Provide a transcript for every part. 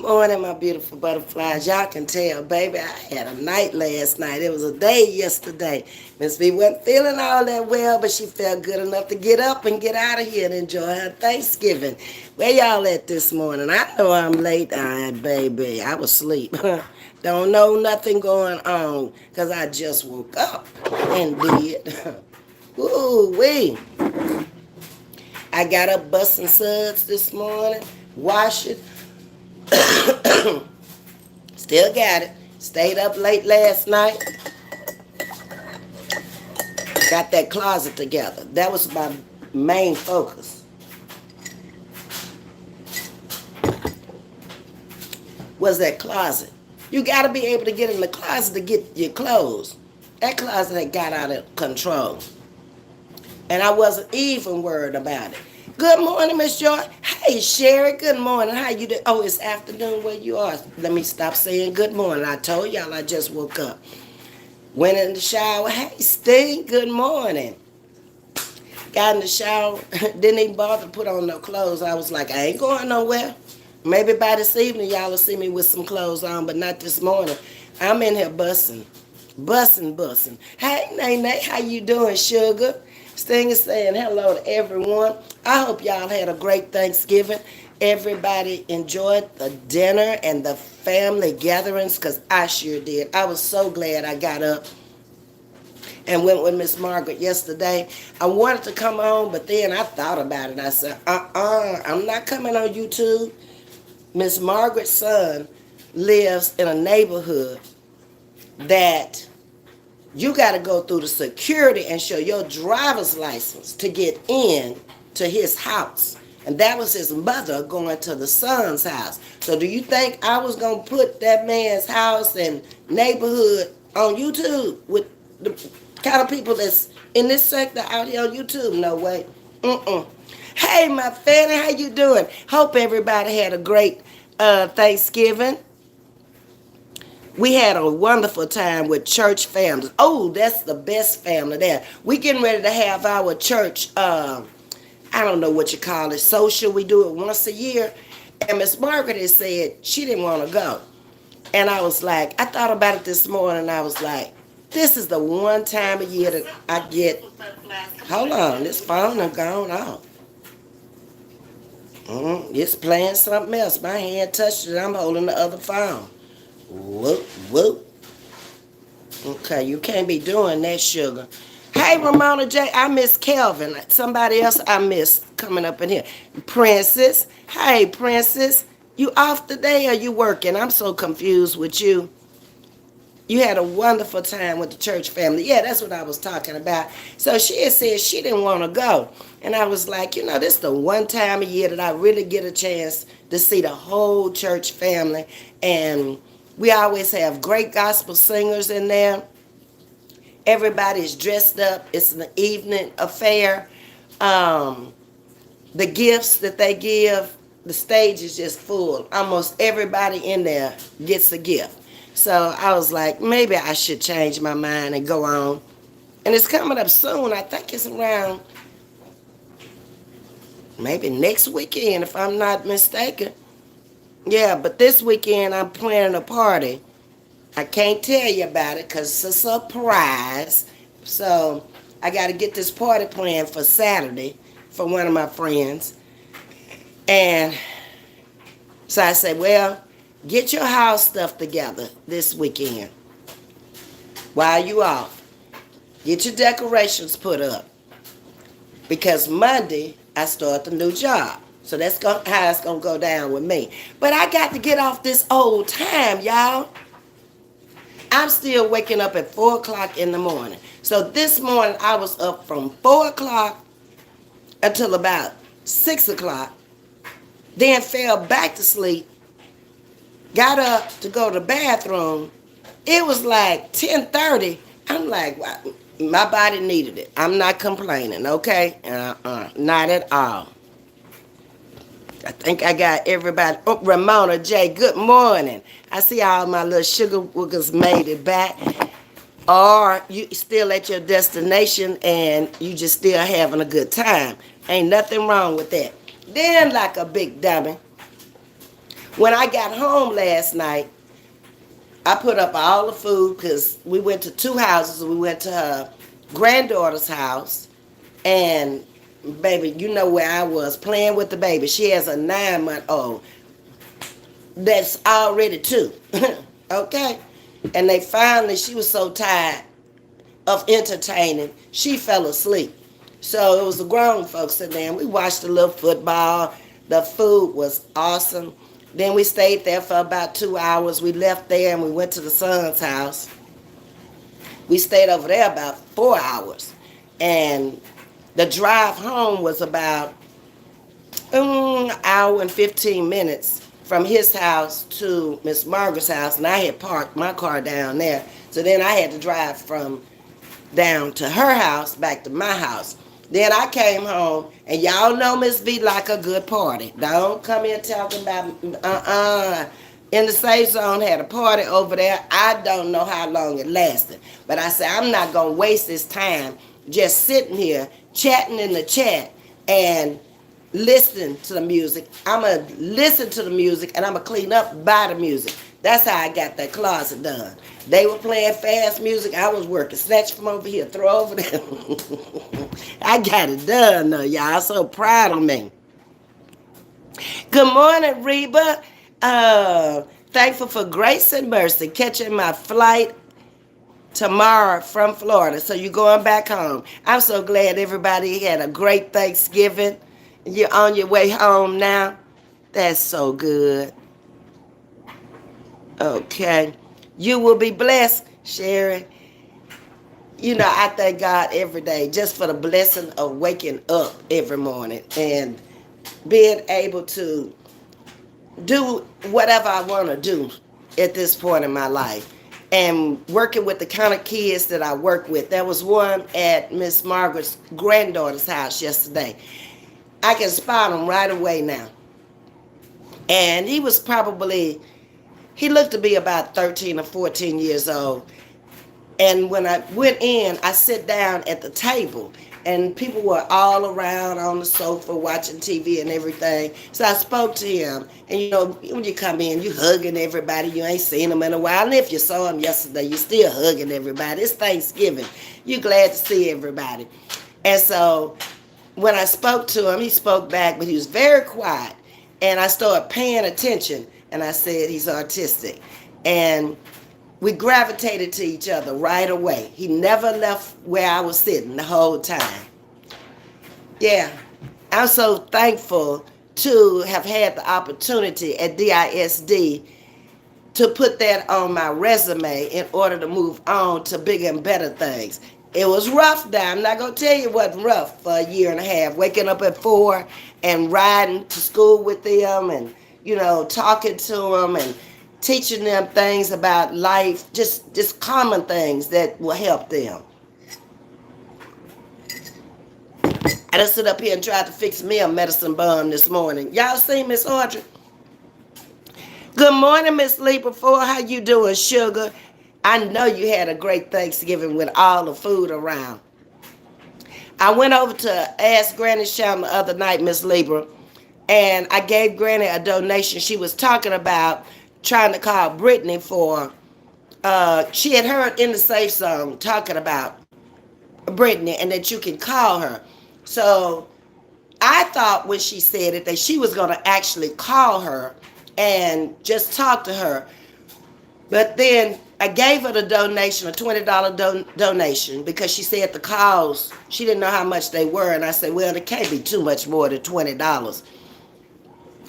morning, my beautiful butterflies. Y'all can tell, baby, I had a night last night. It was a day yesterday. Ms.V wasn't feeling all that well, but she felt good enough to get up and get out of here and enjoy her Thanksgiving. Where y'all at this morning? I know I'm late, baby. I was asleep. Don't know nothing going on because I just woke up and did. Ooh-wee. I got up busting suds this morning, wash it. Still got it. Stayed up late last night. Got that closet together. That was my main focus. Was that closet. You got to be able to get in the closet to get your clothes. That closet had got out of control. And I wasn't even worried about it. Good morning, Miss Joy. Hey, Sherry, good morning. How you doing? Oh, it's afternoon where you are. Let me stop saying good morning. I told y'all I just woke up. Went in the shower. Hey, Steve, good morning. Got in the shower. Didn't even bother to put on no clothes. I was like, I ain't going nowhere. Maybe by this evening y'all will see me with some clothes on, but not this morning. I'm in here bussing. Bussing. Hey, Nene, how you doing, sugar? Sting is saying hello to everyone. I hope y'all had a great Thanksgiving. Everybody enjoyed the dinner and the family gatherings, because I sure did. I was so glad I got up and went with Miss Margaret yesterday. I wanted to come on, but then I thought about it. I said, I'm not coming on YouTube. Miss Margaret's son lives in a neighborhood that you got to go through the security and show your driver's license to get in to his house. And that was his mother going to the son's house. So do you think I was going to put that man's house and neighborhood on YouTube with the kind of people that's in this sector out here on YouTube? No way. Hey, my Fanny, how you doing? Hope everybody had a great Thanksgiving. We had a wonderful time with church families. Oh, that's the best family there. We getting ready to have our church, I don't know what you call it, social. We do it once a year. And Miss Margaret has said she didn't want to go. And I was like, I thought about it this morning, and I was like, this is the one time a year that I get, hold on, this phone done gone off. It's playing something else. My hand touched it, I'm holding the other phone. Whoop. Okay, you can't be doing that, sugar. Hey, Ramona J, I miss Kelvin. Somebody else I miss coming up in here. Princess. Hey, Princess. You off today or you working? I'm so confused with you. You had a wonderful time with the church family. Yeah, that's what I was talking about. So she had said she didn't want to go. And I was like, this is the one time a year that I really get a chance to see the whole church family. And we always have great gospel singers in there. Everybody's dressed up. It's an evening affair. The gifts that they give, the stage is just full. Almost everybody in there gets a gift. So I was like, maybe I should change my mind and go on. And it's coming up soon. I think it's around maybe next weekend, if I'm not mistaken. Yeah, but this weekend I'm planning a party. I can't tell you about it because it's a surprise. So I got to get this party planned for Saturday for one of my friends. And so I said, well, get your house stuff together this weekend while you off. Get your decorations put up. Because Monday, I start the new job. So that's how it's going to go down with me. But I got to get off this old time, y'all. I'm still waking up at 4 o'clock in the morning. So this morning, I was up from 4 o'clock until about 6 o'clock. Then fell back to sleep. Got up to go to the bathroom. It was like 10:30. I'm like, wow, my body needed it. I'm not complaining, okay? Not at all. I think I got everybody. Oh, Ramona J, good morning. I see all my little sugar wookers made it back. Or you still at your destination and you just still having a good time. Ain't nothing wrong with that. Then like a big dummy, When I got home last night, I put up all the food because we went to two houses. We went to her granddaughter's house, and baby, you know where I was playing with the baby. She has a 9-month old that's already two. Okay? And they finally, she was so tired of entertaining, she fell asleep. So it was the grown folks sitting there, and we watched a little football. The food was awesome. Then we stayed there for about 2 hours. We left there and we went to the son's house. We stayed over there about 4 hours. And the drive home was about an hour and 15 minutes from his house to Miss Margaret's house. And I had parked my car down there. So then I had to drive from down to her house, back to my house. Then I came home, and y'all know Ms.V like a good party. Don't come in talking about, in the safe zone had a party over there. I don't know how long it lasted. But I said, I'm not going to waste this time just sitting here, chatting in the chat, and listening to the music. I'm going to listen to the music, and I'm going to clean up by the music. That's how I got that closet done. They were playing fast music. I was working. Snatch from over here, throw over there. I got it done, though, y'all. So proud of me. Good morning, Reba. Thankful for grace and mercy. Catching my flight tomorrow from Florida. So you're going back home. I'm so glad everybody had a great Thanksgiving. You're on your way home now. That's so good. Okay. You will be blessed, Sherry. You know, I thank God every day just for the blessing of waking up every morning and being able to do whatever I want to do at this point in my life. And working with the kind of kids that I work with. There was one at Miss Margaret's granddaughter's house yesterday. I can spot him right away now. And he was probably, he looked to be about 13 or 14 years old. And when I went in, I sit down at the table, and people were all around on the sofa watching TV and everything. So I spoke to him, and you know, when you come in, you hugging everybody. You ain't seen them in a while, and if you saw him yesterday, you still hugging everybody. It's Thanksgiving. You glad to see everybody. And so when I spoke to him, he spoke back, but he was very quiet. And I started paying attention, and I said he's autistic. And we gravitated to each other right away. He never left where I was sitting the whole time. Yeah, I'm so thankful to have had the opportunity at DISD to put that on my resume in order to move on to bigger and better things. It was rough now. I'm not going to tell you it wasn't rough for a year and a half. Waking up at 4 and riding to school with them and, you know, talking to them and teaching them things about life, just common things that will help them. I just sit up here and tried to fix me a medicine bomb this morning. Y'all see Miss Audrey? Good morning, Miss Libra 4. How you doing, sugar? I know you had a great Thanksgiving with all the food around. I went over to Ask Granny Sham the other night, Miss Libra, and I gave Granny a donation. She was talking about trying to call Brittany for, she had heard in the safe zone talking about Brittany and that you can call her. So I thought when she said it that she was going to actually call her and just talk to her. But then I gave her the donation, a $20 donation, because she said the calls, she didn't know how much they were. And I said, well, it can't be too much more than $20.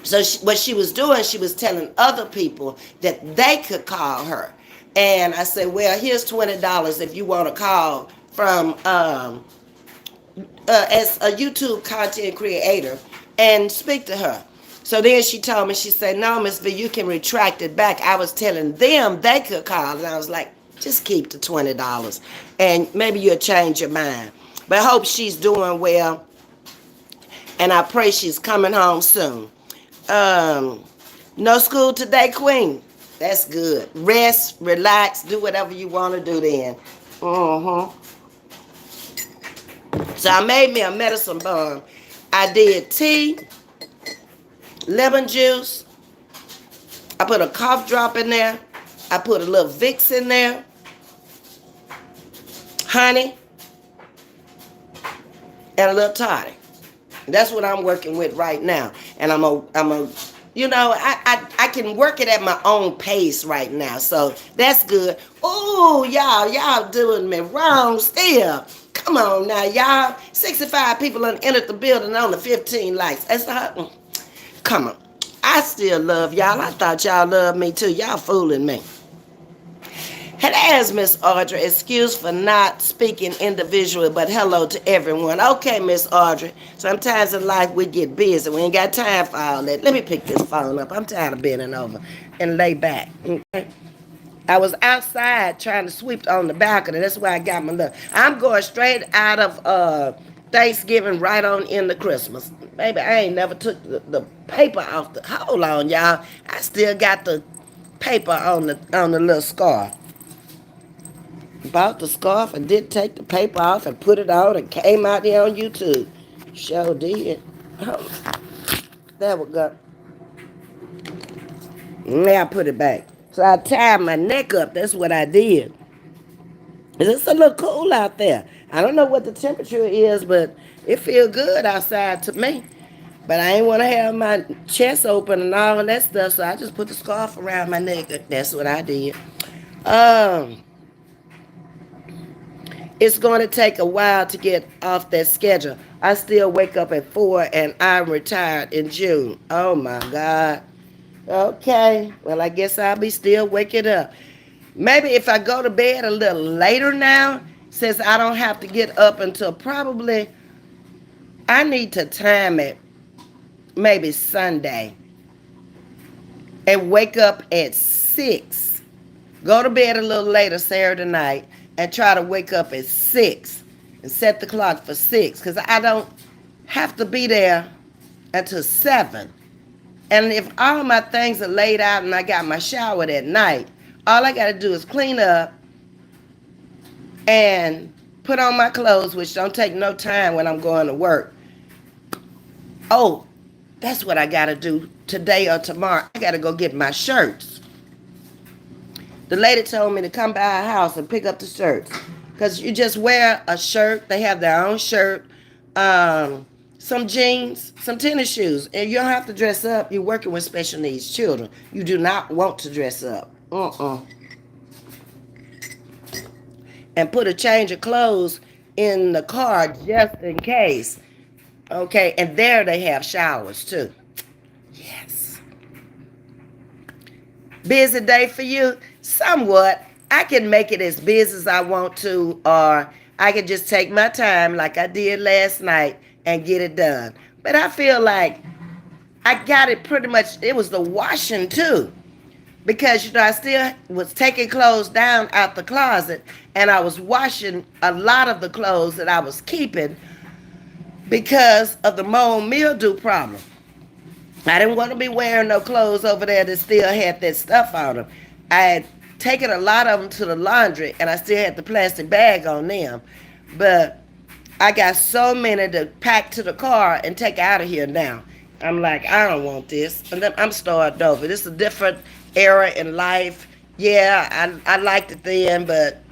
So what she was doing, she was telling other people that they could call her. And I said, well, here's $20 if you want to call from as a YouTube content creator and speak to her. So then she told me, she said, no, Ms.V, you can retract it back. I was telling them they could call. And I was like, just keep the $20 and maybe you'll change your mind. But I hope she's doing well. And I pray she's coming home soon. No school today, Queen. That's good. Rest, relax, do whatever you want to do then. So I made me a medicine bomb. I did tea, lemon juice, I put a cough drop in there. I put a little Vicks in there, honey, and a little toddy. That's what I'm working with right now. And I can work it at my own pace right now. So that's good. Oh, y'all doing me wrong still. Come on now, y'all. 65 people done entered the building on the 15 likes. That's not, come on. I still love y'all. I thought y'all loved me too. Y'all fooling me. And as Miss Audrey, excuse for not speaking individually, but hello to everyone. Okay, Miss Audrey, sometimes in life we get busy. We ain't got time for all that. Let me pick this phone up. I'm tired of bending over and lay back. Okay? I was outside trying to sweep on the balcony. That's why I got my look. I'm going straight out of Thanksgiving right on into Christmas. Baby, I ain't never took the paper off the. Hold on, y'all. I still got the paper on the little scarf. Bought the scarf and did take the paper off and put it on and came out there on YouTube. Sure did. Oh, there we go. Now I put it back. So I tied my neck up. That's what I did. It's a little cool out there. I don't know what the temperature is, but it feels good outside to me. But I ain't want to have my chest open and all of that stuff, so I just put the scarf around my neck. That's what I did. Um, It's going to take a while to get off that schedule. I still wake up at 4 and I'm retired in June. Oh my God. Okay. Well, I guess I'll be still waking up. Maybe if I go to bed a little later now, since I don't have to get up until probably, I need to time it maybe Sunday and wake up at 6. Go to bed a little later Saturday night and try to wake up at 6 and set the clock for 6 because I don't have to be there until 7. And if all my things are laid out and I got my shower that night, all I got to do is clean up and put on my clothes, which don't take no time when I'm going to work. Oh, that's what I got to do today or tomorrow. I got to go get my shirts. The lady told me to come by her house and pick up the shirts. Because you just wear a shirt. They have their own shirt, some jeans, some tennis shoes. And you don't have to dress up. You're working with special needs children. You do not want to dress up. And put a change of clothes in the car just in case. Okay, and there they have showers too. Yes. Busy day for you? Somewhat. I can make it as busy as I want to, or I can just take my time like I did last night and get it done. But I feel like I got it pretty much. It was the washing too. Because, I still was taking clothes down out the closet and I was washing a lot of the clothes that I was keeping because of the mold mildew problem. I didn't want to be wearing no clothes over there that still had that stuff on them. I had taken a lot of them to the laundry and I still had the plastic bag on them. But I got so many to pack to the car and take out of here now. I'm like, I don't want this. And then I'm starting over. This is a different era in life. Yeah, I liked it then, but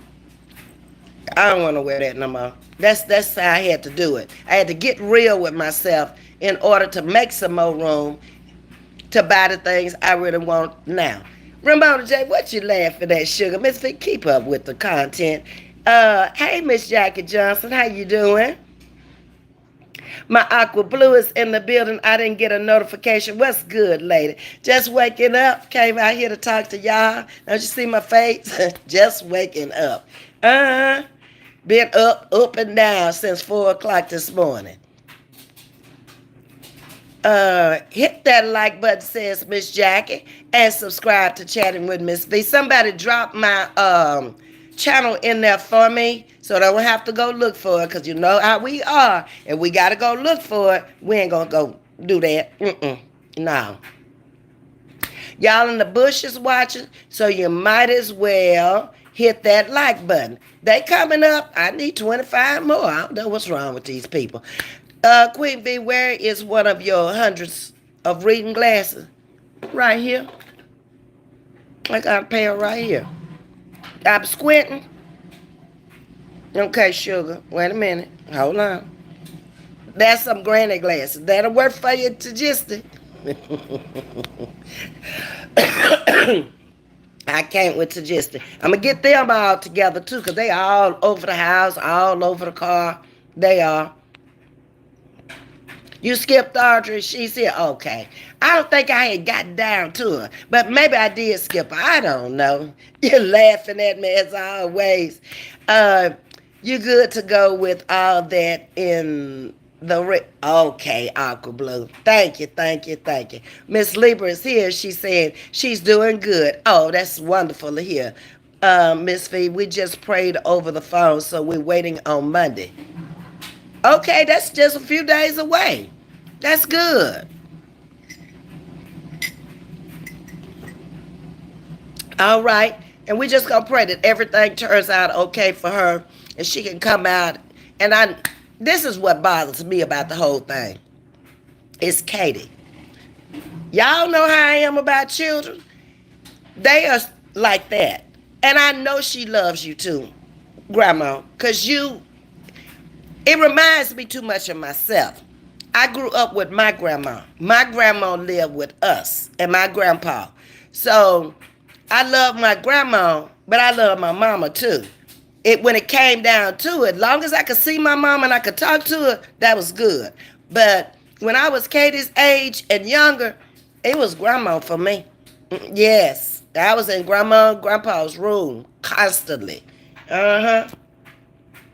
I don't want to wear that no more. That's how I had to do it. I had to get real with myself in order to make some more room to buy the things I really want now. Ramona J, what you laughing at, sugar? Ms.V, keep up with the content. Hey, Miss Jackie Johnson, how you doing? My aqua blue is in the building. I didn't get a notification. What's good, lady? Just waking up. Came out here to talk to y'all. Don't you see my face? Just waking up. Been up and down since 4 o'clock this morning. Hit that like button, says Miss Jackie, and subscribe to Chatting with Miss V. Somebody drop my channel in there for me so I don't have to go look for it, because you know how we are. If we got to go look for it, we ain't going to go do that. No. Y'all in the bushes watching, so you might as well hit that like button. They coming up. I need 25 more. I don't know what's wrong with these people. Queen V, where is one of your hundreds of reading glasses? Right here. I got a pair right here. I'm squinting. Okay, sugar. Wait a minute. Hold on. That's some granny glasses. That'll work for you to just. I can't with Tajisti. I'm going to get them all together too, because they all over the house, all over the car. They are. You skipped Audrey. She said, okay. I don't think I had gotten down to her, but maybe I did skip her. I don't know. You're laughing at me as always. Uh, you good to go with all that in the okay, Aqua Blue. Thank you, thank you, thank you. Miss Libra is here. She's saying she's doing good. Oh, that's wonderful to hear. Ms.V, we just prayed over the phone, so we're waiting on Monday. Okay, that's just a few days away. That's good. All right. And we just gonna pray that everything turns out okay for her and she can come out. And this is what bothers me about the whole thing. It's Katie. Y'all know how I am about children. They are like that. And I know she loves you too, Grandma, because it reminds me too much of myself. I grew up with my grandma. My grandma lived with us and my grandpa. So I love my grandma, but I love my mama too. When it came down to it, long as I could see my mama and I could talk to her, that was good. But when I was Katie's age and younger, it was grandma for me. Yes, I was in grandma and grandpa's room constantly. Uh-huh.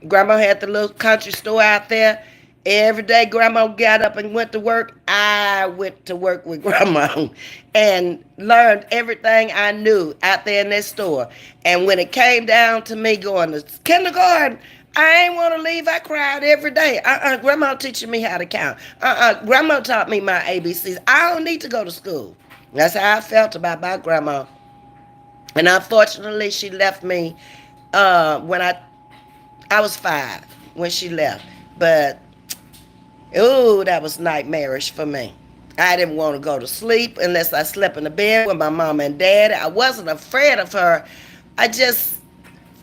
Grandma had the little country store out there. Every day grandma got up and went to work. I went to work with grandma and learned everything I knew out there in that store. And when it came down to me going to kindergarten, I ain't want to leave. I cried every day. Grandma teaching me how to count. Grandma taught me my ABCs. I don't need to go to school. That's how I felt about my grandma. And unfortunately, she left me when I was 5 when she left. But ooh, that was nightmarish for me. I didn't want to go to sleep unless I slept in the bed with my mama and dad. I wasn't afraid of her. I just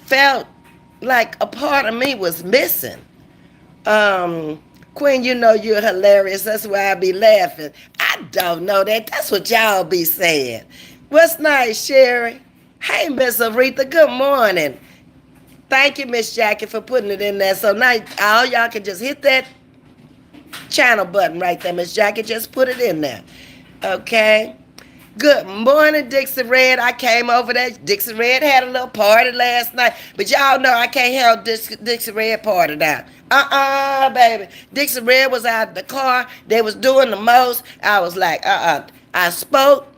felt like a part of me was missing. Queen, you know you're hilarious. That's why I be laughing. I don't know that. That's what y'all be saying. What's nice, Sherry? Hey, Miss Aretha, good morning. Thank you, Miss Jackie, for putting it in there. So now all y'all can just hit that channel button right there. Miss Jackie just put it in there. Okay. Good morning, Dixie Red. I came over there. Dixie Red had a little party last night. But y'all know I can't help Dixie Red party now. Baby. Dixie Red was out of the car. They was doing the most. I was like, I spoke.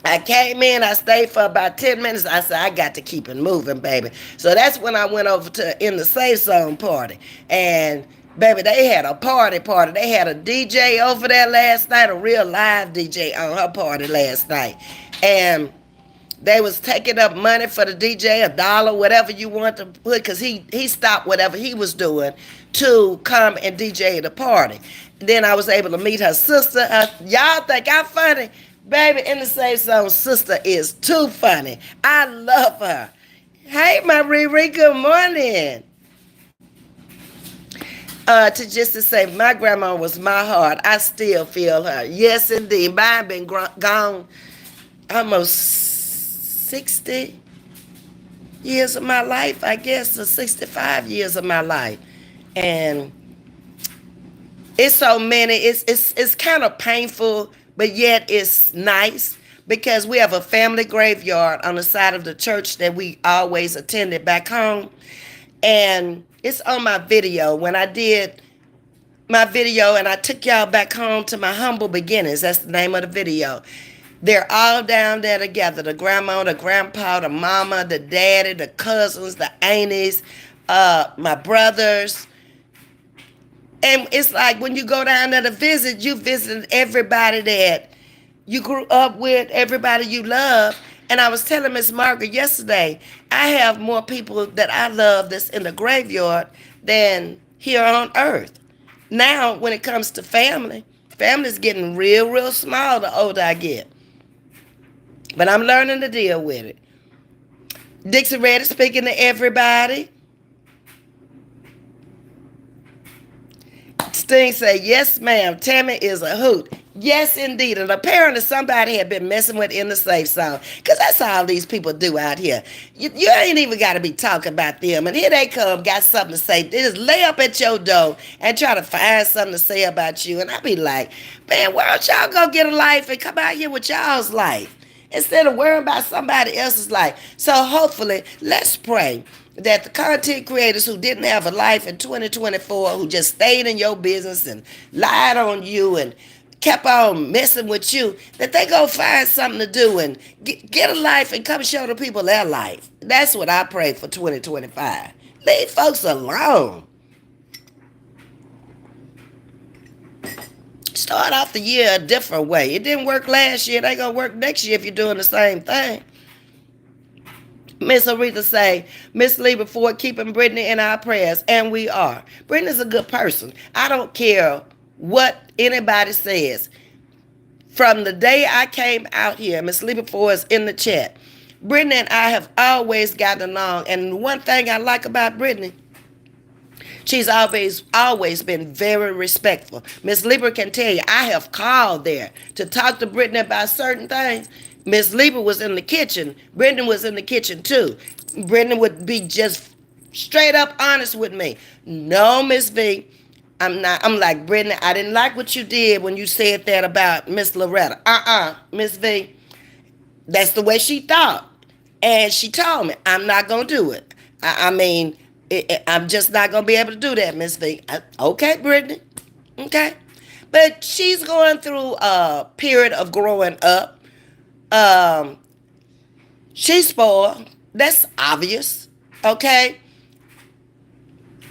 I came in, I stayed for about 10 minutes. I said, I got to keep it moving, baby. So that's when I went over to In the Safe Zone party. And, baby, they had a party. They had a DJ over there last night, a real live DJ on her party last night. And they was taking up money for the DJ, $1, whatever you want to put, because he stopped whatever he was doing to come and DJ the party. Then I was able to meet her sister. Y'all think I'm funny? Baby, In the Safe Zone sister is too funny. I love her. Hey, my Riri, good morning. To say, my grandma was my heart. I still feel her. Yes, indeed. Mine been gone almost 60 years of my life, I guess, or 65 years of my life. And it's so many. It's kind of painful, but yet it's nice because we have a family graveyard on the side of the church that we always attended back home. And it's on my video. When I did my video and I took y'all back home to my humble beginnings, that's the name of the video. They're all down there together. The grandma, the grandpa, the mama, the daddy, the cousins, the aunties, my brothers. And it's like when you go down there to visit, you visit everybody that you grew up with, everybody you love. And I was telling Miss Margaret yesterday, I have more people that I love that's in the graveyard than here on earth. Now, when it comes to family, family's getting real, real small the older I get. But I'm learning to deal with it. Dixie Red is speaking to everybody. Sting say, yes, ma'am. Tammy is a hoot. Yes, indeed. And apparently somebody had been messing with In the Safe Zone. Because that's all these people do out here. You ain't even got to be talking about them. And here they come, got something to say. They just lay up at your door and try to find something to say about you. And I be like, man, why don't y'all go get a life and come out here with y'all's life? Instead of worrying about somebody else's life. So hopefully, let's pray that the content creators who didn't have a life in 2024, who just stayed in your business and lied on you and kept on messing with you, that they go find something to do and get a life and come show the people their life. That's what I pray for 2025. Leave folks alone. Start off the year a different way. It didn't work last year. It ain't gonna work next year if you're doing the same thing. Miss Aretha say, Miss Lee, before keeping Brittany in our prayers, and we are. Brittany's a good person. I don't care what anybody says. From the day I came out here, Miss Lee before is in the chat. Brittany and I have always gotten along, and one thing I like about Brittany, she's always been very respectful. Miss Lieber can tell you, I have called there to talk to Brittany about certain things. Miss Lieber was in the kitchen. Brittany was in the kitchen too. Brittany would be just straight up honest with me. No, Miss V, I'm not. I'm like, Brittany, I didn't like what you did when you said that about Miss Loretta. Miss V, that's the way she thought. And she told me, I'm not going to do it. I mean, I'm just not going to be able to do that, Miss V. Okay, Brittany. Okay. But she's going through a period of growing up. She's spoiled. That's obvious. Okay.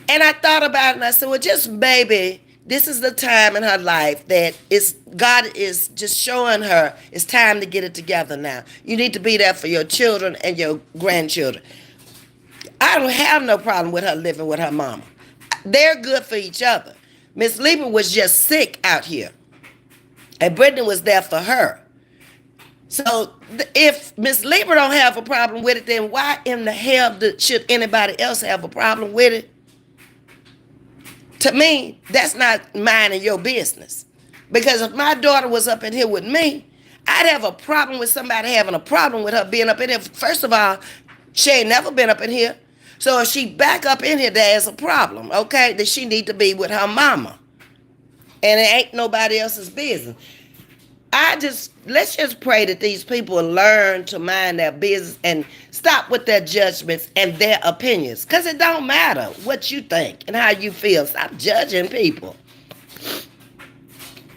And I thought about it and I said, well, just maybe this is the time in her life that God is just showing her it's time to get it together now. You need to be there for your children and your grandchildren. I don't have no problem with her living with her mama. They're good for each other. Miss Lieber was just sick out here. And Brittany was there for her. So if Miss Lieber don't have a problem with it, then why in the hell should anybody else have a problem with it? To me, that's not mine and your business. Because if my daughter was up in here with me, I'd have a problem with somebody having a problem with her being up in here. First of all, she ain't never been up in here. So if she back up in here, there's a problem, okay? That she need to be with her mama. And it ain't nobody else's business. Let's just pray that these people learn to mind their business and stop with their judgments and their opinions. Because it don't matter what you think and how you feel. Stop judging people.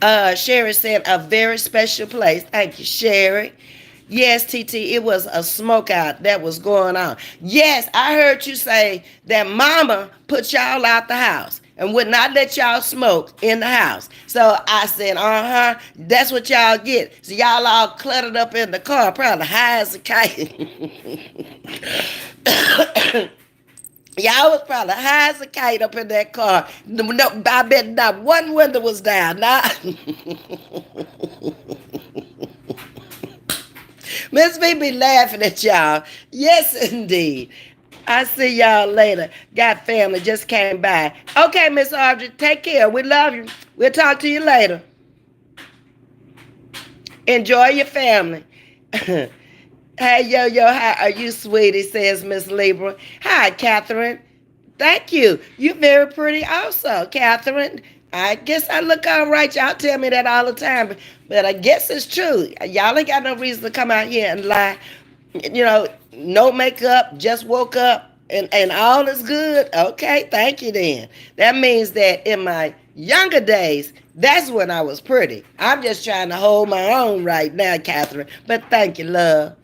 Sherry said, a very special place. Thank you, Sherry. Yes, TT, it was a smoke out that was going on. Yes, I heard you say that mama put y'all out the house and would not let y'all smoke in the house. So I said, that's what y'all get. So y'all all cluttered up in the car, probably high as a kite. Y'all was probably high as a kite up in that car. No, I bet not one window was down. Miss V be laughing at y'all. Yes, indeed. I see y'all later. Got family, just came by. Okay, Miss Audrey, take care. We love you. We'll talk to you later. Enjoy your family. Hey, yo, how are you, sweetie, says Miss Libra. Hi, Catherine. Thank you. You're very pretty also, Catherine. I guess I look all right. Y'all tell me that all the time, but I guess it's true. Y'all ain't got no reason to come out here and lie. You know, no makeup, just woke up, and all is good. Okay, thank you then. That means that in my younger days, that's when I was pretty. I'm just trying to hold my own right now, Catherine, but thank you, love.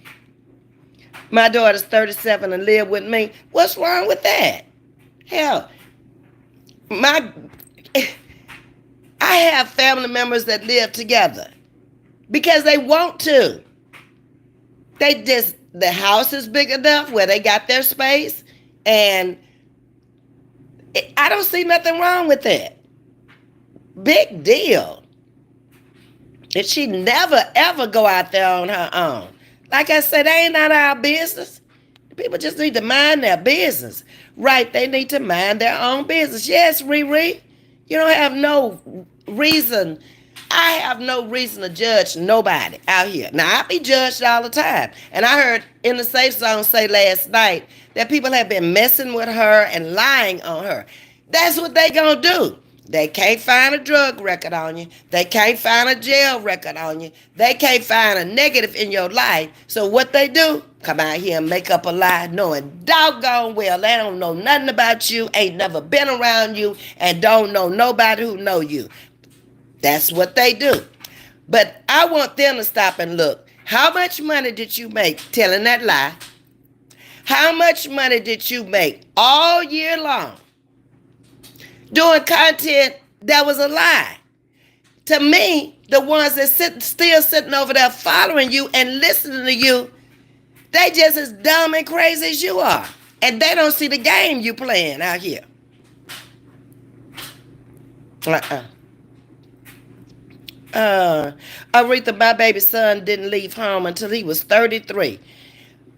My daughter's 37 and live with me. What's wrong with that? Hell, I have family members that live together because they want to. The house is big enough where they got their space, and I don't see nothing wrong with that. Big deal. And she never ever go out there on her own. Like I said, they ain't not our business. People just need to mind their business. Right, they need to mind their own business. Yes, Riri, you don't have no reason. I have no reason to judge nobody out here. Now, I be judged all the time. And I heard in the Safe Zone say last night that people have been messing with her and lying on her. That's what they gonna do. They can't find a drug record on you. They can't find a jail record on you. They can't find a negative in your life. So what they do? Come out here and make up a lie knowing doggone well they don't know nothing about you, ain't never been around you, and don't know nobody who know you. That's what they do. But I want them to stop and look. How much money did you make telling that lie? How much money did you make all year long doing content that was a lie? To me, the ones that still sitting over there following you and listening to you, they just as dumb and crazy as you are. And they don't see the game you playing out here. Aretha, my baby son didn't leave home until he was 33.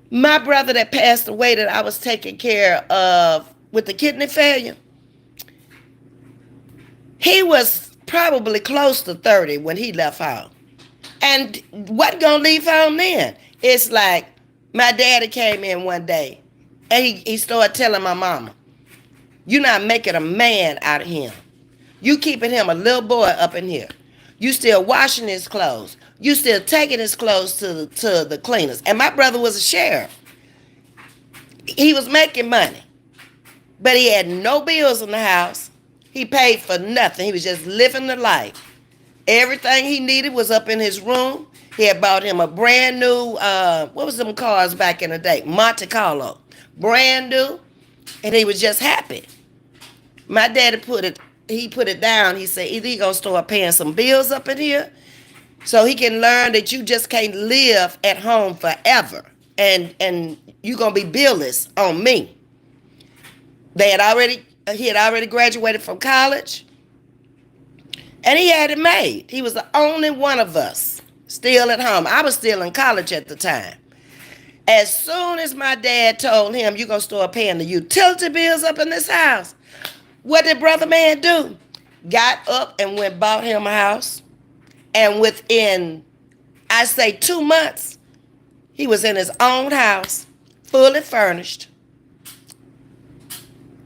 My brother that passed away that I was taking care of with the kidney failure, he was probably close to 30 when he left home. And wasn't gonna leave home then. It's like my daddy came in one day and he started telling my mama, "You're not making a man out of him. You keeping him a little boy up in here. You still washing his clothes. You still taking his clothes to the cleaners." And my brother was a sheriff. He was making money, but he had no bills in the house. He paid for nothing. He was just living the life. Everything he needed was up in his room. He had bought him a brand new, what was them cars back in the day? Monte Carlo. Brand new. And he was just happy. My daddy put it down. He said, either he gonna start paying some bills up in here so he can learn that you just can't live at home forever. And you gonna be billless on me. He had already graduated from college. And he had it made. He was the only one of us still at home. I was still in college at the time. As soon as my dad told him, "You're gonna start paying the utility bills up in this house," what did brother man do? Got up and went bought him a house. And within, I say 2 months, he was in his own house, fully furnished.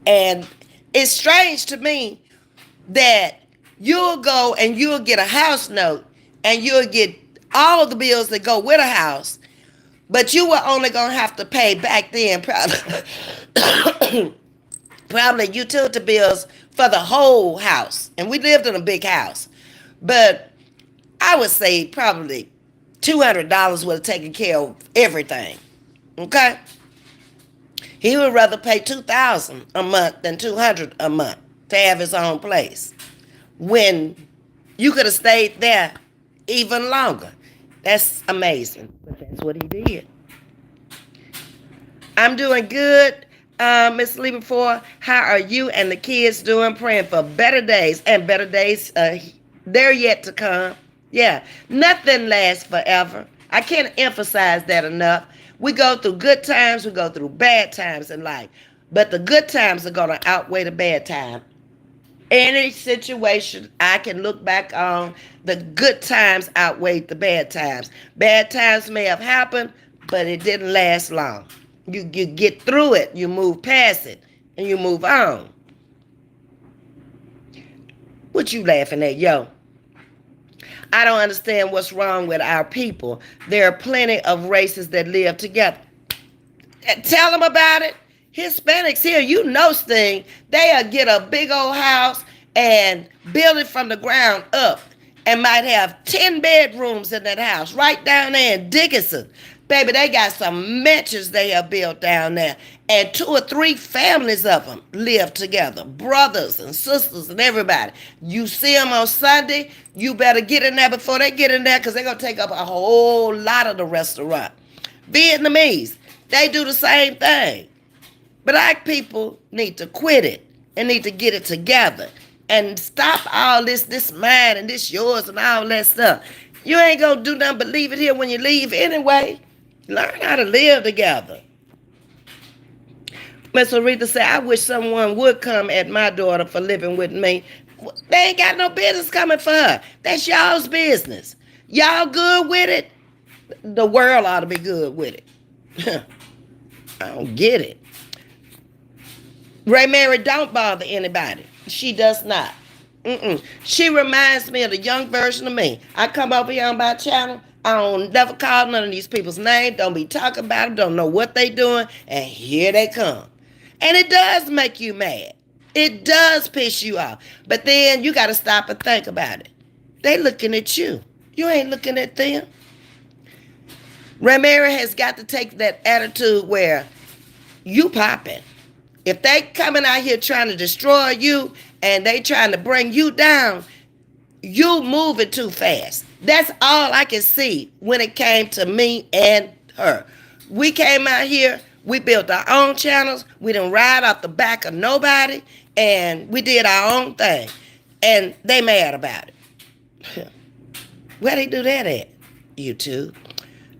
And it's strange to me that you'll go and you'll get a house note and you'll get all the bills that go with a house, but you were only going to have to pay back then probably utility bills for the whole house. And we lived in a big house. But I would say probably $200 would have taken care of everything. Okay? He would rather pay $2,000 a month than $200 a month to have his own place, when you could have stayed there even longer. That's amazing. But that's what he did. I'm doing good, Ms.V. Before. How are you and the kids doing? Praying for better days, and better days, they're yet to come. Yeah, nothing lasts forever. I can't emphasize that enough. We go through good times, we go through bad times in life. But the good times are going to outweigh the bad time. Any situation I can look back on, the good times outweighed the bad times. Bad times may have happened, but it didn't last long. You get through it, you move past it, and you move on. What you laughing at, yo? I don't understand what's wrong with our people. There are plenty of races that live together. Tell them about it. Hispanics here, you know, Sting, they'll get a big old house and build it from the ground up and might have 10 bedrooms in that house right down there in Dickinson. Baby, they got some mansions they have built down there. And 2 or 3 families of them live together. Brothers and sisters and everybody. You see them on Sunday, you better get in there before they get in there, because they're going to take up a whole lot of the restaurant. Vietnamese, they do the same thing. Black people need to quit it and need to get it together. And stop all this mine and this yours and all that stuff. You ain't going to do nothing but leave it here when you leave anyway. Learn how to live together. Miss Aretha said, I wish someone would come at my daughter for living with me. They ain't got no business coming for her. That's y'all's business. Y'all good with it? The world ought to be good with it. I don't get it. Ray Mary don't bother anybody. She does not. She reminds me of the young version of me. I come over here on my channel. I don't never call none of these people's names. Don't be talking about them. Don't know what they doing. And here they come. And it does make you mad. It does piss you off. But then you got to stop and think about it. They looking at you. You ain't looking at them. Ray Mary has got to take that attitude where you popping. If they coming out here trying to destroy you and they trying to bring you down, you moving too fast. That's all I can see when it came to me and her. We came out here, we built our own channels, we didn't ride off the back of nobody, and we did our own thing. And they mad about it. Where they do that at? YouTube.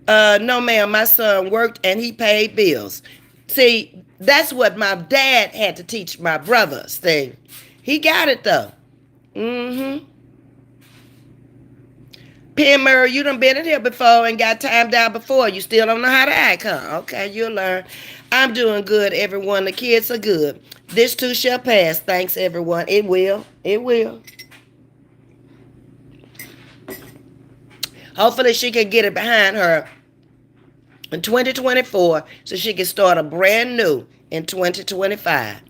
No ma'am, my son worked and he paid bills. See, that's what my dad had to teach my brothers thing. He got it though. Penn Murray, you done been in here before and got timed out before. You still don't know how to act, huh? Okay, you'll learn. I'm doing good, everyone. The kids are good. This too shall pass. Thanks, everyone. It will. It will. Hopefully she can get it behind her in 2024 so she can start a brand new in 2025.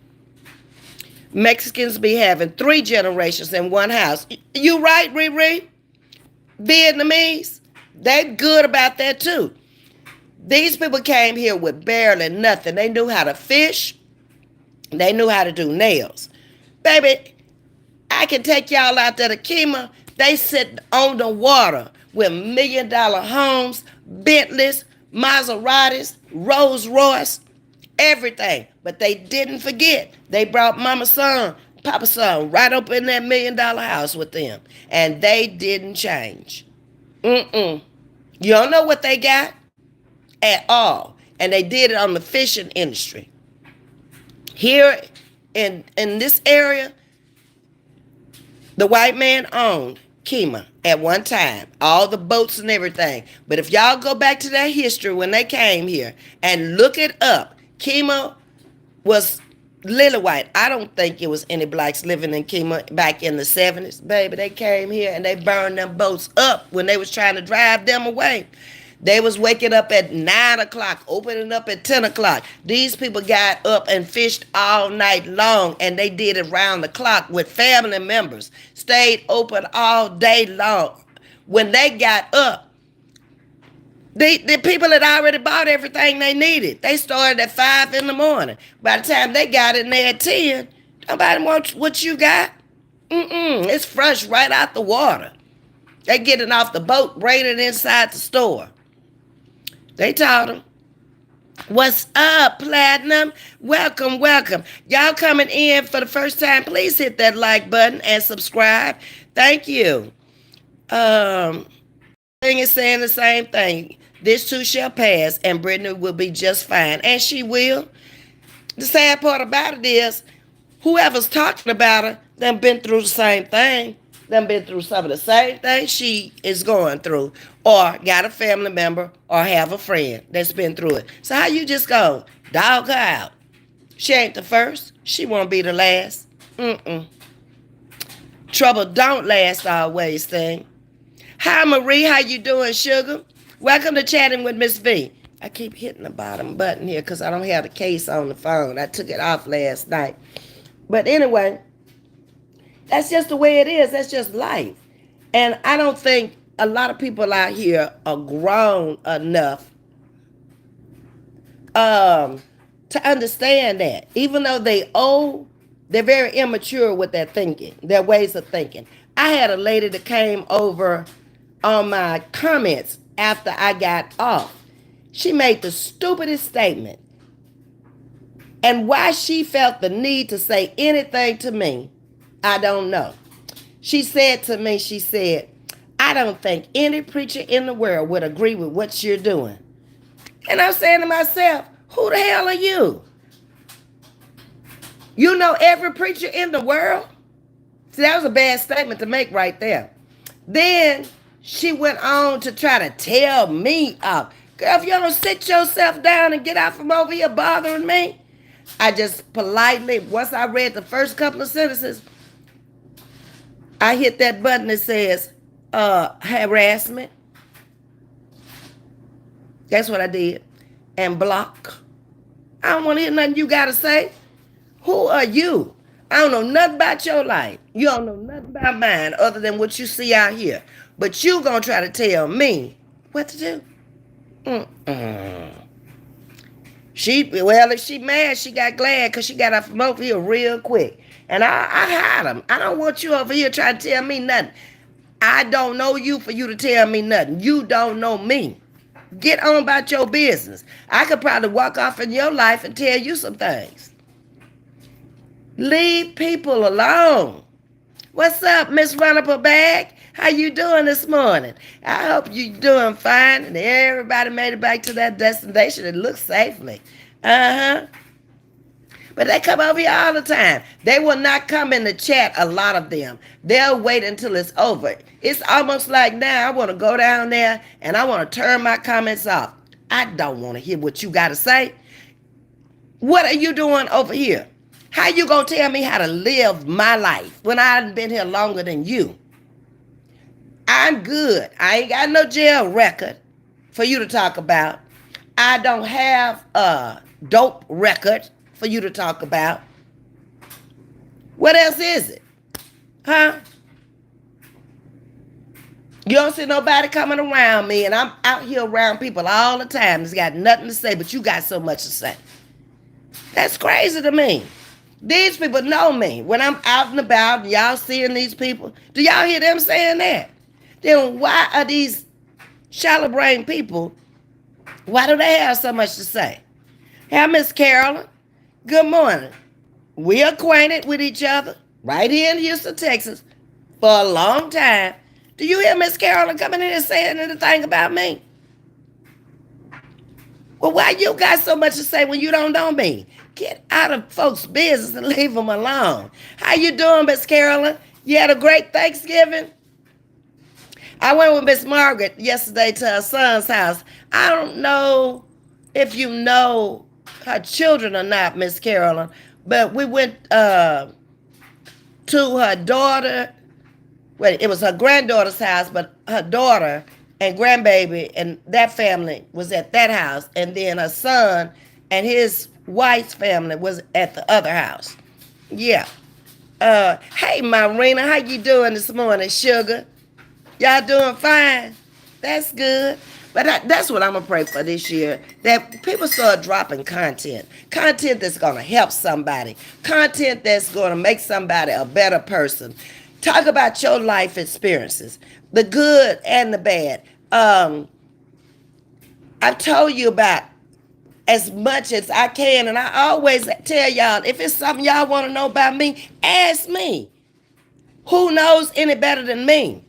Mexicans be having 3 generations in one house. You right, Riri? Vietnamese, they good about that too. These people came here with barely nothing. They knew how to fish. They knew how to do nails. Baby, I can take y'all out there to Kima. They sit on the water with $1 million homes, Bentleys, Maseratis, Rolls Royce, everything. But they didn't forget. They brought Mama Son, Papa Son right up in that $1 million house with them. And they didn't change. You don't know what they got at all. And they did it on the fishing industry. Here in this area, the white man owned Kima at one time, all the boats and everything. But if y'all go back to that history when they came here and look it up, Kima was lily white. I don't think it was any blacks living in Kima back in the 70s. Baby, they came here and they burned them boats up when they was trying to drive them away. They was waking up at 9 o'clock, opening up at 10 o'clock. These people got up and fished all night long, and they did it round the clock with family members. Stayed open all day long. When they got up, the people had already bought everything they needed. They started at 5 in the morning. By the time they got in there at 10, nobody wants what you got. It's fresh right out the water. They getting off the boat, bringing it inside the store. They taught them. What's up, Platinum? Welcome, welcome. Y'all coming in for the first time, please hit that like button and subscribe. Thank you. Thing is saying the same thing. This too shall pass, and Brittany will be just fine. And she will. The sad part about it is, whoever's talking about her, done been through the same thing. Done been through some of the same things she is going through. Or got a family member or have a friend that's been through it. So how you just go, dog her out? She ain't the first. She won't be the last. Trouble don't last always, thing. Hi, Marie. How you doing, sugar? Welcome to Chatting with Ms.V. I keep hitting the bottom button here because I don't have the case on the phone. I took it off last night. But anyway, that's just the way it is. That's just life. And I don't think a lot of people out here are grown enough to understand that. Even though they old, they're very immature with their thinking, their ways of thinking. I had a lady that came over on my comments after I got off. She made the stupidest statement. And why she felt the need to say anything to me, I don't know. She said to me, she said, I don't think any preacher in the world would agree with what you're doing. And I'm saying to myself, who the hell are you? You know every preacher in the world? See, that was a bad statement to make right there. Then she went on to try to tell me off. Girl, if you don't sit yourself down and get out from over here bothering me, I just politely, once I read the first couple of sentences, I hit that button that says harassment. That's what I did. And block. I don't want to hear nothing you got to say. Who are you? I don't know nothing about your life. You don't know nothing about mine other than what you see out here. But you going to try to tell me what to do. Mm-mm. If she mad, she got glad because she got out from over here real quick. And I hide them. I don't want you over here trying to tell me nothing. I don't know you for you to tell me nothing. You don't know me. Get on about your business. I could probably walk off in your life and tell you some things. Leave people alone. What's up, Miss Run Up a Bag? How you doing this morning? I hope you doing fine and everybody made it back to that destination and looked safely. Uh-huh. But they come over here all the time. They will not come in the chat, a lot of them. They'll wait until it's over. It's almost like now I want to go down there and I want to turn my comments off. I don't want to hear what you got to say. What are you doing over here? How you going to tell me how to live my life when I've been here longer than you? I'm good. I ain't got no jail record for you to talk about. I don't have a dope record for you to talk about. What else is it? Huh? You don't see nobody coming around me, and I'm out here around people all the time that's got nothing to say, but you got so much to say. That's crazy to me. These people know me. When I'm out and about and y'all seeing these people, do y'all hear them saying that? Then why are these shallow brain people, why do they have so much to say? Hey, Miss Carolyn, good morning. We acquainted with each other right here in Houston, Texas for a long time. Do you hear Miss Carolyn coming in and saying anything about me? Well, why you got so much to say when you don't know me? Get out of folks' business and leave them alone. How you doing, Miss Carolyn? You had a great Thanksgiving? I went with Miss Margaret yesterday to her son's house. I don't know if you know her children or not, Miss Carolyn, but we went to her daughter. Well, it was her granddaughter's house, but her daughter and grandbaby and that family was at that house, and then her son and his wife's family was at the other house. Yeah. Hey, Marina, how you doing this morning, sugar? Y'all doing fine? That's good. But that's what I'm going to pray for this year, that people start dropping content. Content that's going to help somebody. Content that's going to make somebody a better person. Talk about your life experiences, the good and the bad. I've told you about as much as I can, and I always tell y'all, if it's something y'all want to know about me, ask me. Who knows any better than me?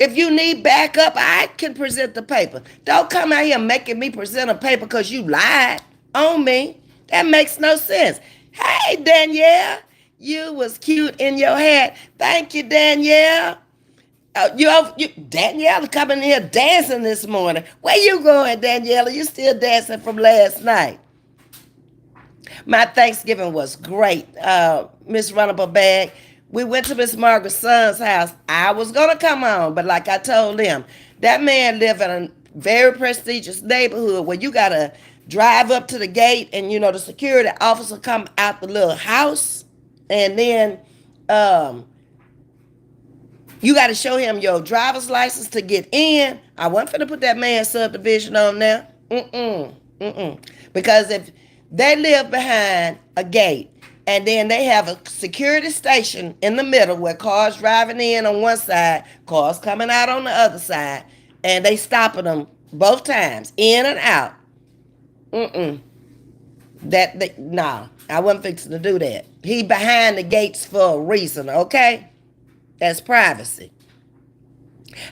If you need backup, I can present the paper. Don't come out here making me present a paper because you lied on me. That makes no sense. Hey, Danielle, you was cute in your hat. Thank you, Danielle. Danielle coming here dancing this morning. Where you going, Danielle? Are you still dancing from last night? My Thanksgiving was great. Miss Run Up a Bag. We went to Miss Margaret's son's house. I was going to come on, but like I told them, that man lived in a very prestigious neighborhood where you got to drive up to the gate and, you know, the security officer come out the little house. And then you got to show him your driver's license to get in. I wasn't finna put that man's subdivision on there. Because if they live behind a gate, and then they have a security station in the middle where cars driving in on one side, cars coming out on the other side, and they stopping them both times, in and out. Nah, I wasn't fixing to do that. He behind the gates for a reason, okay? That's privacy.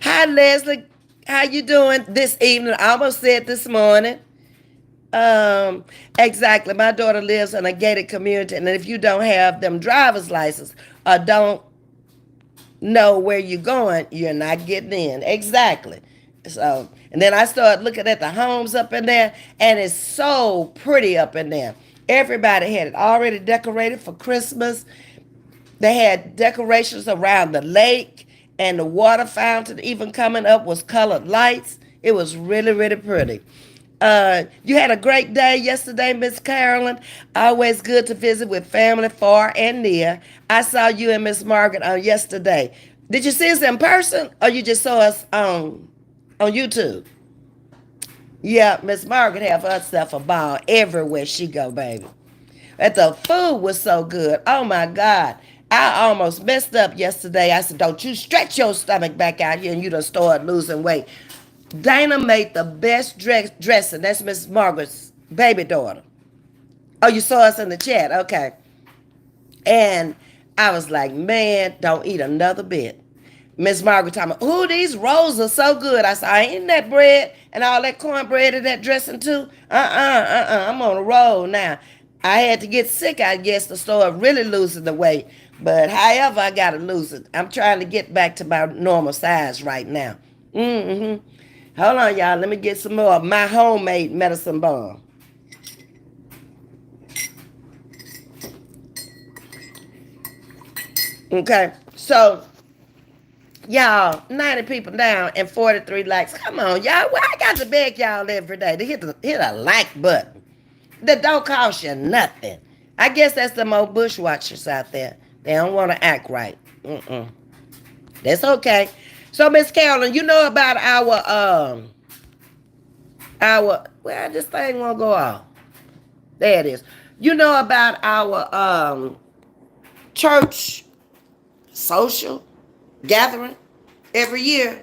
Hi, Leslie. How you doing this evening? I almost said this morning. Um, exactly. My daughter lives in a gated community, and if you don't have them driver's license or don't know where you're going, you're not getting in. Exactly. So, and then I started looking at the homes up in there, and it's so pretty up in there. Everybody had it already decorated for Christmas. They had decorations around the lake, and the water fountain even coming up was colored lights. It was really, really pretty. You had a great day yesterday, Miss Carolyn. Always good to visit with family far and near. I saw you and Miss Margaret on yesterday. Did you see us in person, or you just saw us on YouTube? Yeah, Miss Margaret have herself a ball everywhere she go, baby. And the food was so good. Oh my God. I almost messed up yesterday. I said, don't you stretch your stomach back out here and you done start losing weight. Dana made the best dressing. That's Miss Margaret's baby daughter. Oh, you saw us in the chat. Okay. And I was like, man, don't eat another bit. Miss Margaret told me, ooh, these rolls are so good. I said, I ain't that bread and all that cornbread and that dressing too. I'm on a roll now. I had to get sick, I guess, to start really losing the weight. But however, I got to lose it. I'm trying to get back to my normal size right now. Mm-hmm. Hold on, y'all. Let me get some more of my homemade medicine balm. Okay. So y'all, 90 people down and 43 likes. Come on, y'all. Well, I got to beg y'all every day to hit a like button. That don't cost you nothing. I guess that's the more bushwatchers out there. They don't want to act right. Mm-mm. That's okay. So, Miss Carolyn, you know about our well, this thing won't go off. There it is. You know about our church social gathering every year,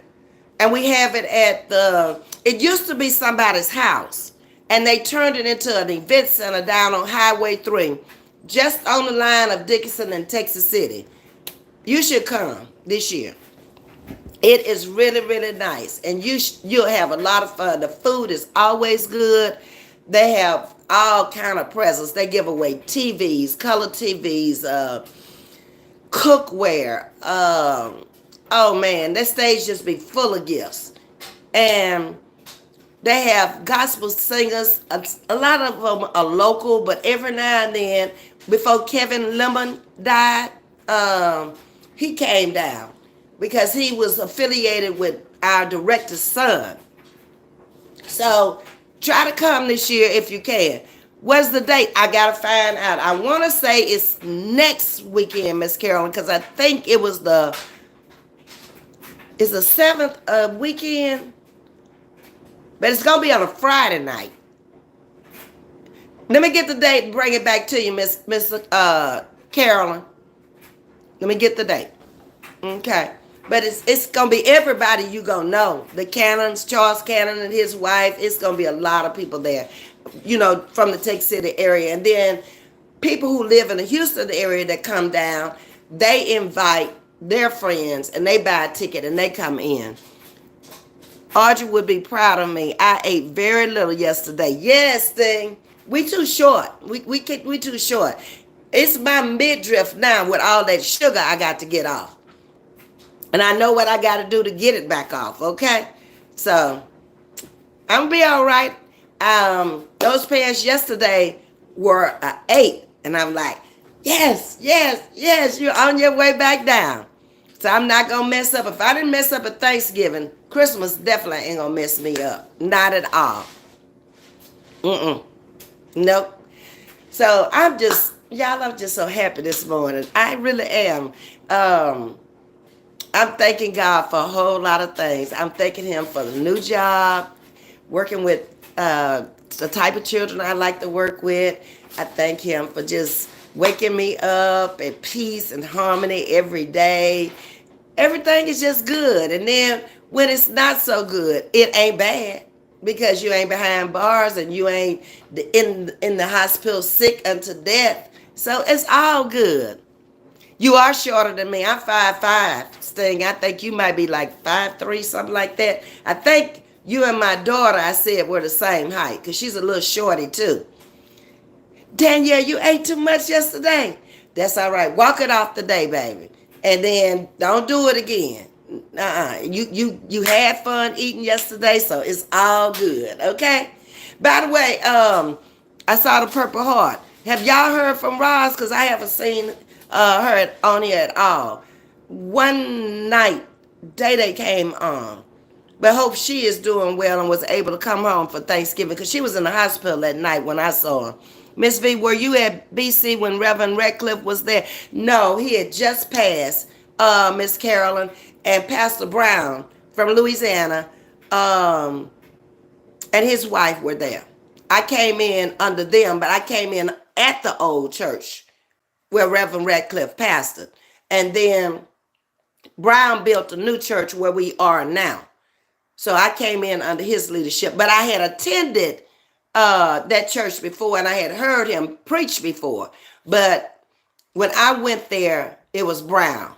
and we have it at the. It used to be somebody's house, and they turned it into an event center down on Highway 3, just on the line of Dickinson and Texas City. You should come this year. It is really, really nice, and you'll have a lot of fun. The food is always good. They have all kind of presents. They give away TVs, color TVs, cookware. Oh man, that stage just be full of gifts, and they have gospel singers. A lot of them are local, but every now and then, before Kevin Lemon died, he came down because he was affiliated with our director's son. So try to come this year if you can. What's the date? I gotta find out. I want to say it's next weekend, Miss Carolyn, because I think it's the seventh weekend, but it's gonna be on a Friday night. Let me get the date and bring it back to you, Miss Carolyn. Let me get the date. Okay. But it's gonna be everybody you gonna know. The Cannons, Charles Cannon and his wife. It's gonna be a lot of people there, from the Texas City area. And then people who live in the Houston area that come down, they invite their friends and they buy a ticket and they come in. Audrey would be proud of me. I ate very little yesterday. Yes, thing. We too short. We too short. It's my midriff now with all that sugar I got to get off. And I know what I got to do to get it back off, okay? So, I'm going to be all right. Those pants yesterday were an 8. And I'm like, yes, you're on your way back down. So, I'm not going to mess up. If I didn't mess up at Thanksgiving, Christmas definitely ain't going to mess me up. Not at all. Nope. So, I'm just so happy this morning. I really am. I'm thanking God for a whole lot of things. I'm thanking Him for the new job, working with the type of children I like to work with. I thank Him for just waking me up at peace and harmony every day. Everything is just good. And then when it's not so good, it ain't bad because you ain't behind bars and you ain't in the hospital sick unto death. So it's all good. You are shorter than me. I'm 5'5", Sting. I think you might be like 5'3", something like that. I think You and my daughter, I said, were the same height because she's a little shorty too. Danielle, you ate too much yesterday. That's all right. Walk it off today, baby. And then don't do it again. You had fun eating yesterday, so it's all good. Okay. By the way, I saw the Purple Heart. Have y'all heard from Roz? Because I haven't seen her on here at all. One night, Day Day came on. But hope she is doing well and was able to come home for Thanksgiving because she was in the hospital that night when I saw her. Miss V, were you at BC when Reverend Redcliffe was there? No, he had just passed, Miss Carolyn, and Pastor Brown from Louisiana, and his wife were there. I came in under them, but I came in at the old church where Reverend Redcliffe pastored. And then Brown built a new church where we are now. So I came in under his leadership, but I had attended that church before and I had heard him preach before. But when I went there, it was Brown.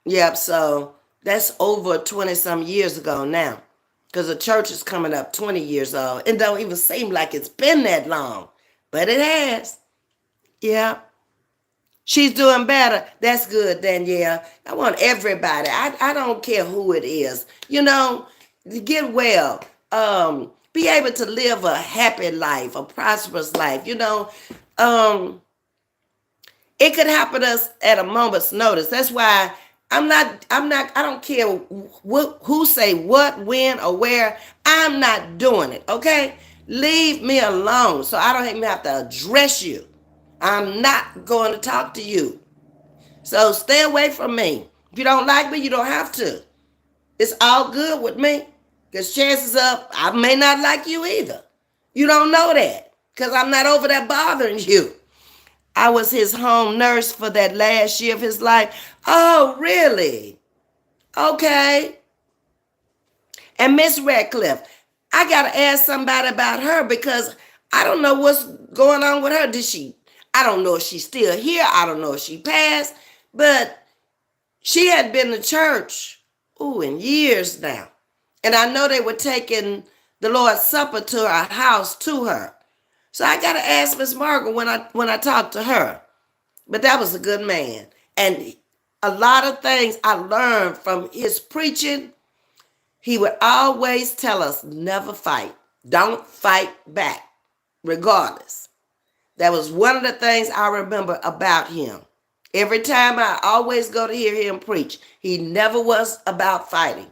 Yep, so that's over 20 some years ago now because the church is coming up 20 years old. It don't even seem like it's been that long, but it has. Yeah. She's doing better. That's good, Danielle. I want everybody. I don't care who it is. You know, to get well. Be able to live a happy life, a prosperous life. You know, it could happen to us at a moment's notice. That's why I don't care who say what, when, or where. I'm not doing it, okay? Leave me alone so I don't even have to address you. I'm not going to talk to you. So stay away from me. If you don't like me, you don't have to. It's all good with me. Because chances up, I may not like you either. You don't know that. Because I'm not over there bothering you. I was his home nurse for that last year of his life. Oh, really? Okay. And Miss Radcliffe, I got to ask somebody about her because I don't know what's going on with her. I don't know if she's still here. I don't know if she passed. But she had been to church, in years now. And I know they were taking the Lord's Supper to her house to her. So I got to ask Miss Margaret when I talked to her. But that was a good man. And a lot of things I learned from his preaching. He would always tell us, never fight. Don't fight back, regardless. That was one of the things I remember about him. Every time I always go to hear him preach, he never was about fighting.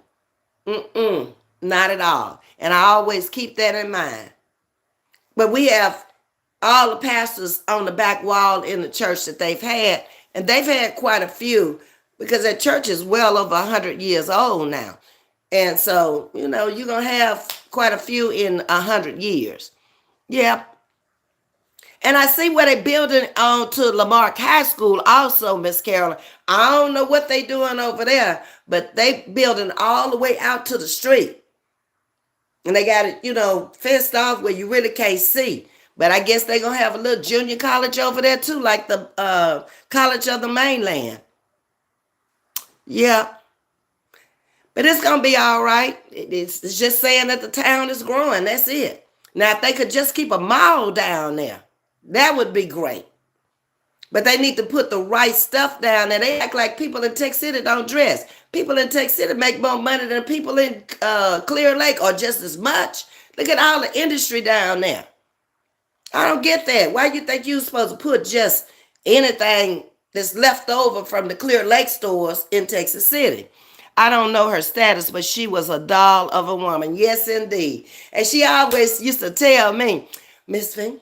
Not at all. And I always keep that in mind. But we have all the pastors on the back wall in the church that they've had, and they've had quite a few because that church is well over 100 years old now. And so, you're going to have quite a few in 100 years. Yeah. And I see where they're building on to Lamarck High School also, Miss Carolyn. I don't know what they doing over there, but they building all the way out to the street. And they got it, fenced off where you really can't see. But I guess they're going to have a little junior college over there too, like the College of the Mainland. Yeah. But it's going to be all right. It's just saying that the town is growing. That's it. Now, if they could just keep a mall down there, that would be great. But they need to put the right stuff down there. They act like people in Tech City don't dress. People in Tech City make more money than people in Clear Lake, or just as much. Look at all the industry down there. I don't get that. Why you think you're supposed to put just anything that's left over from the Clear Lake stores in Texas City? I don't know her status, but she was a doll of a woman. Yes, indeed. And she always used to tell me, Ms.V,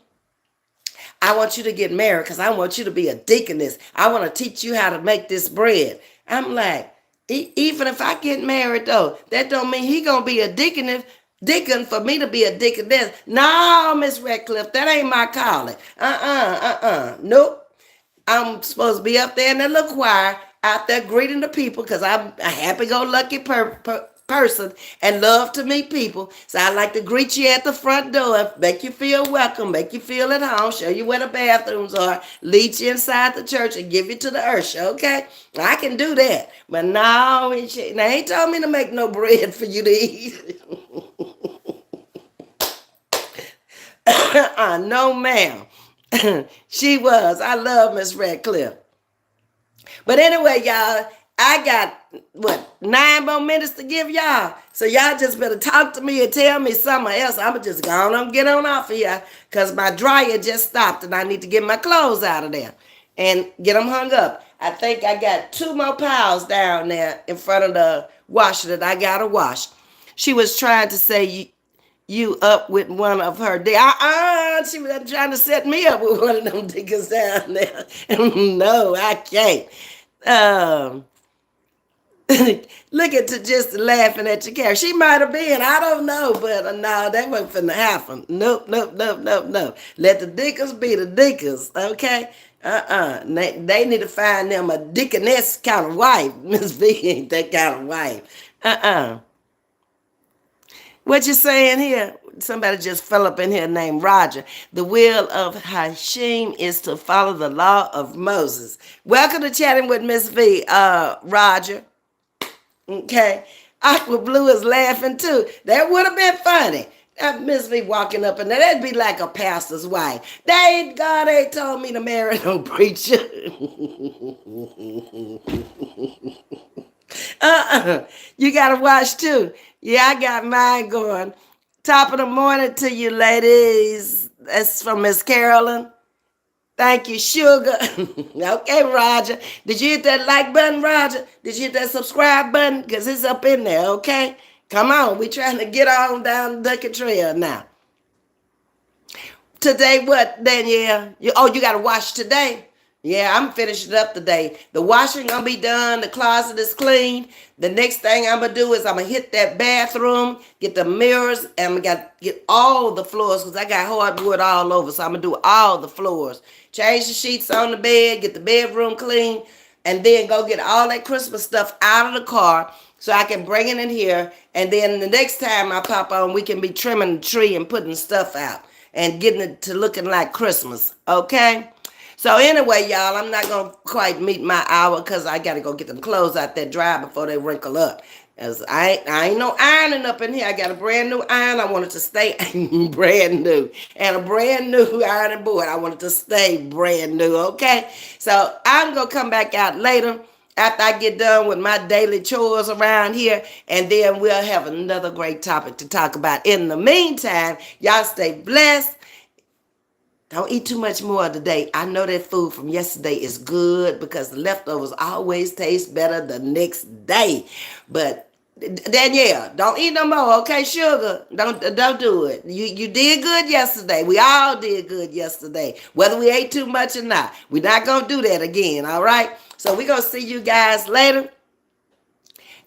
I want you to get married because I want you to be a deaconess. I want to teach you how to make this bread. I'm like, even if I get married, though, that don't mean he going to be a deacon for me to be a deaconess. No, Miss Radcliffe, that ain't my calling. Nope. I'm supposed to be up there in that little choir out there greeting the people because I'm a happy-go-lucky person and love to meet people. So I like to greet you at the front door, make you feel welcome, make you feel at home, show you where the bathrooms are, lead you inside the church and give you to the usher, okay? I can do that. But no, he told me to make no bread for you to eat. No, ma'am. She was. I love Miss Radcliffe. But anyway, y'all, I got what 9 more minutes to give y'all. So y'all just better talk to me and tell me something else. I'ma just go on and get on off of here because my dryer just stopped and I need to get my clothes out of there and get them hung up. I think I got 2 more piles down there in front of the washer that I gotta wash. She was trying to say you up with one of her she was trying to set me up with one of them diggers down there. No, I can't. Um, look at to just laughing at your car. She might have been, I don't know, but no, that wasn't finna happen. Nope, nope, nope, nope, nope. Let the dickers be the dickers, okay? They need to find them a dickiness kind of wife. Ms.V ain't that kind of wife. What you saying here? Somebody just fell up in here named Roger. The will of Hashem is to follow the law of Moses. Welcome to Chatting with Ms.V, Roger. Okay. Aqua Blue is laughing too. That would have been funny. Ms.V walking up and that'd be like a pastor's wife. God ain't told me to marry no preacher. You gotta watch too. Yeah, I got mine going. Top of the morning to you, ladies. That's from Miss Carolyn. Thank you, sugar. Okay, Roger. Did you hit that like button, Roger? Did you hit that subscribe button? Because it's up in there, okay? Come on, we trying to get on down the Ducky Trail now. Today, what, Danielle? You got to wash today? Yeah, I'm finishing up today. The washing gonna be done. The closet is clean. The next thing I'm gonna do is I'm gonna hit that bathroom, get the mirrors, and I got get all the floors because I got hardwood all over. So I'm gonna do all the floors. Change the sheets on the bed, get the bedroom clean, and then go get all that Christmas stuff out of the car so I can bring it in here. And then the next time I pop on, we can be trimming the tree and putting stuff out and getting it to looking like Christmas. Okay? So anyway, y'all, I'm not going to quite meet my hour because I got to go get them clothes out there dry before they wrinkle up. As I ain't no ironing up in here. I got a brand new iron. I want it to stay brand new. And a brand new ironing board. I want it to stay brand new, okay? So I'm going to come back out later after I get done with my daily chores around here. And then we'll have another great topic to talk about. In the meantime, y'all stay blessed. Don't eat too much more today. I know that food from yesterday is good because the leftovers always taste better the next day. But Danielle, don't eat no more, okay, sugar? Don't do it. You did good yesterday. We all did good yesterday, whether we ate too much or not. We're not gonna do that again, all right? So we're gonna see you guys later.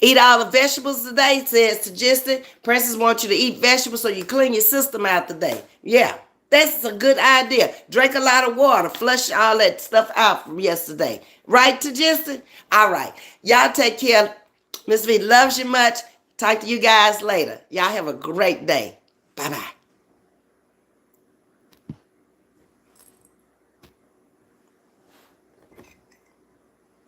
Eat all the vegetables today, says Suggested. Princess wants you to eat vegetables so you clean your system out today. Yeah. That's a good idea. Drink a lot of water. Flush all that stuff out from yesterday. Right, Suggested? All right. Y'all take care. Ms.V loves you much. Talk to you guys later. Y'all have a great day. Bye-bye.